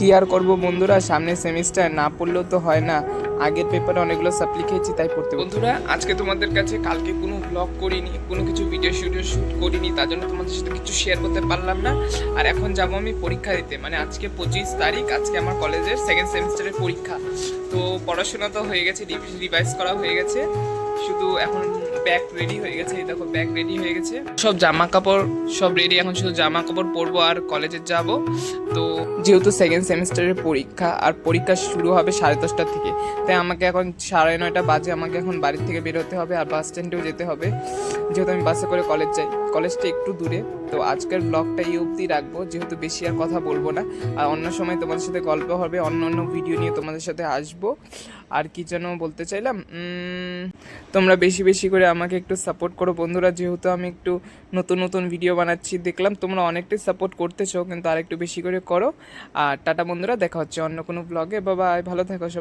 কি আর করব বন্ধুরা, সামনে সেমিস্টার, না পড়লেও তো হয় না। আগের পেপারে অনেকগুলো সাপ্লি খেয়েছি, তাই পড়তে। বন্ধুরা আজকে তোমাদের কাছে কালকে কোনো ব্লগ করিনি, কোনো কিছু ভিডিও শ্যুট করিনি, তার জন্য তোমাদের সাথে কিছু শেয়ার করতে পারলাম না। আর এখন যাবো আমি পরীক্ষা দিতে, মানে আজকে 25 তারিখ, আজকে আমার কলেজের সেকেন্ড সেমিস্টারের পরীক্ষা। তো পড়াশোনা তো হয়ে গেছে, রিভাইজ করা হয়ে গেছে, শুধু এখন ব্যাগ রেডি হয়ে গেছে। এই দেখো ব্যাগ রেডি হয়ে গেছে, সব জামা কাপড় সব রেডি, এখন শুধু জামা কাপড় পরবো আর কলেজে যাব। তো যেহেতু সেকেন্ড সেমিস্টারের পরীক্ষা আর পরীক্ষা শুরু হবে 10:30 থেকে, তাই আমাকে এখন 9:30 বাজে, আমাকে এখন বাড়ির থেকে বের হতে হবে আর বাস স্ট্যান্ডেও যেতে হবে, যেহেতু আমি বাসে করে কলেজ যাই। কলেজটা একটু দূরে। তো আজকের ব্লগটা এই অবধি রাখবো, যেহেতু বেশি আর কথা বলবো না। আর অন্য সময় তোমাদের সাথে গল্প হবে, অন্য অন্য ভিডিও নিয়ে তোমাদের সাথে আসবো। আর কি যেন বলতে চাইলাম, তোমরা বেশি বেশি করে আমাকে একটু সাপোর্ট করো বন্ধুরা, যেহেতু আমি একটু নতুন নতুন ভিডিও বানাচ্ছি, দেখলাম তোমরা অনেকটাই সাপোর্ট করতেছো, কিন্তু আর একটু বেশি করে করো। আর টাটা বন্ধুরা, দেখা হচ্ছে অন্য কোনো ব্লগে। বাবা, ভালো থাকো সবাই।